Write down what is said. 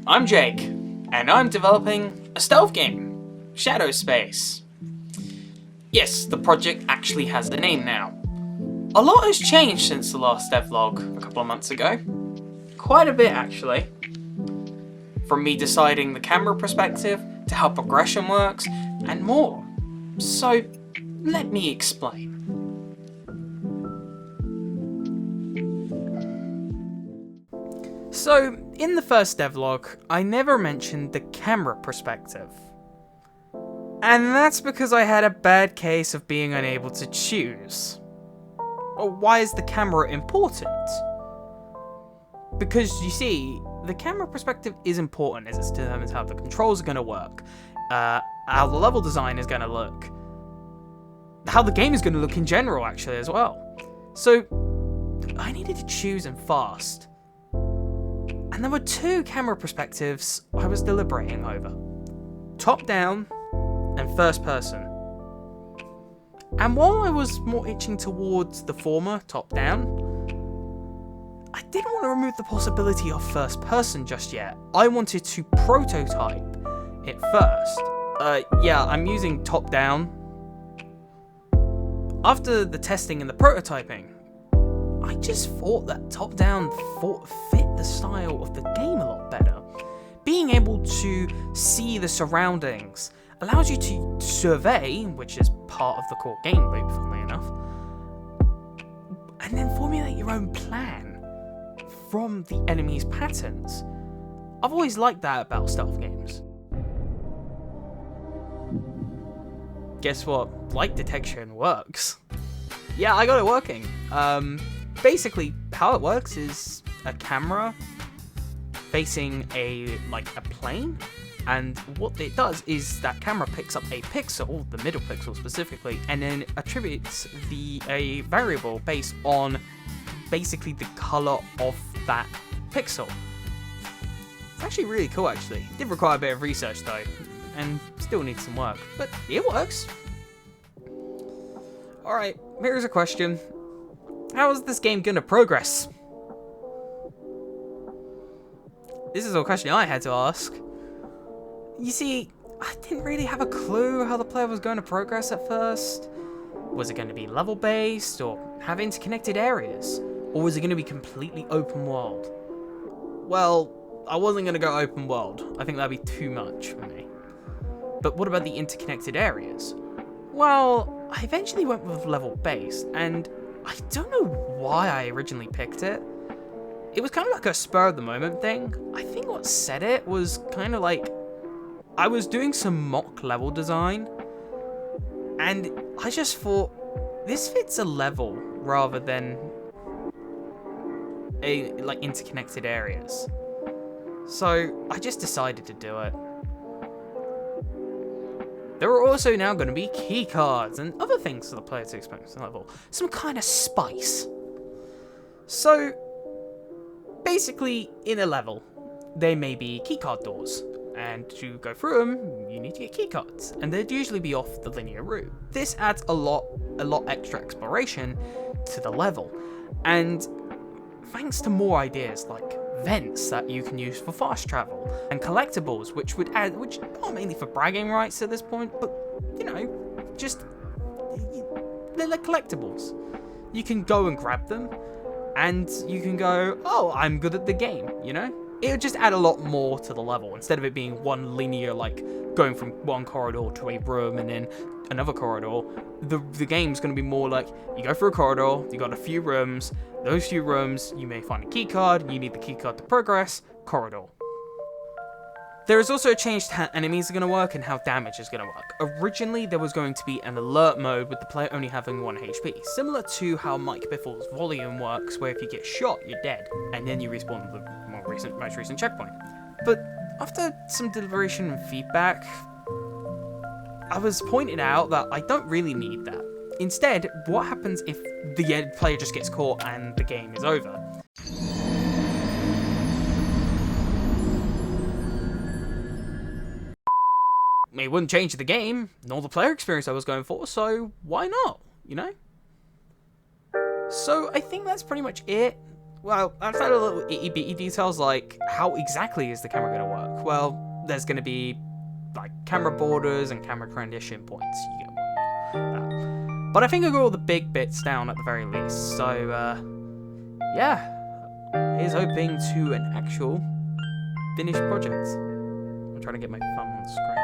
I'm Jake, and I'm developing a stealth game, ShadowSpace. Yes, the project actually has a name now. A lot has changed since the last devlog a couple of months ago. Quite a bit, actually. From me deciding the camera perspective, to how progression works, and more. So, let me explain. So, in the first devlog, I never mentioned the camera perspective. And that's because I had a bad case of being unable to choose. Why is the camera important? Because, you see, the camera perspective is important as it determines how the controls are going to work, how the level design is going to look, how the game is going to look in general, actually, as well. So, I needed to choose and fast. And there were two camera perspectives I was deliberating over. Top-down and first-person. And while I was more itching towards the former, top-down, I didn't want to remove the possibility of first-person just yet. I wanted to prototype it first. Yeah, I'm using top-down. After the testing and the prototyping, I just thought that top-down fit the style of the game a lot better. Being able to see the surroundings allows you to survey, which is part of the core game loop, funnily enough, and then formulate your own plan from the enemy's patterns. I've always liked that about stealth games. Guess what? Light detection works. Yeah, I got it working. Basically, how it works is a camera facing a plane, and what it does is that camera picks up a pixel, the middle pixel specifically, and then attributes a variable based on basically the color of that pixel. It's actually really cool, actually. It did require a bit of research though, and still needs some work, but it works. Alright, here's a question. How is this game gonna progress? This is a question I had to ask. You see, I didn't really have a clue how the player was going to progress at first. Was it going to be level-based, or have interconnected areas? Or was it going to be completely open world? Well, I wasn't going to go open world. I think that'd be too much for me. But what about the interconnected areas? Well, I eventually went with level-based, and I don't know why I originally picked it. It was kind of like a spur-of-the-moment thing. I think what said it was kind of like I was doing some mock level design, and I just thought, this fits a level rather than interconnected areas. So I just decided to do it. There are also now going to be key cards and other things for the player to experience on level. Some kind of spice. So, basically, in a level, there may be keycard doors. And to go through them, you need to get keycards. And they'd usually be off the linear route. This adds a lot extra exploration to the level. And thanks to more ideas like vents that you can use for fast travel, and collectibles, which are mainly for bragging rights at this point, but, you know, they're like collectibles. You can go and grab them, and you can go, oh, I'm good at the game, you know? It would just add a lot more to the level, instead of it being one linear, like, going from one corridor to a room and then another corridor. The game's going to be more like, you go through a corridor, you got a few rooms, those few rooms, you may find a keycard, you need the keycard to progress, corridor. There is also a change to how enemies are going to work and how damage is going to work. Originally, there was going to be an alert mode with the player only having 1 HP, similar to how Mike Biffle's volume works, where if you get shot, you're dead, and then you respawn at the most recent checkpoint. But after some deliberation and feedback, I was pointed out that I don't really need that. Instead, what happens if the player just gets caught and the game is over? It wouldn't change the game, nor the player experience I was going for, so why not, you know? So I think that's pretty much it. well, outside of little itty-bitty details like how exactly is the camera going to work? Well, there's going to be like camera borders and camera transition points. You get what I mean. But I think I got all the big bits down at the very least. So, yeah. Here's hoping to an actual finished project. I'm trying to get my thumb on the screen.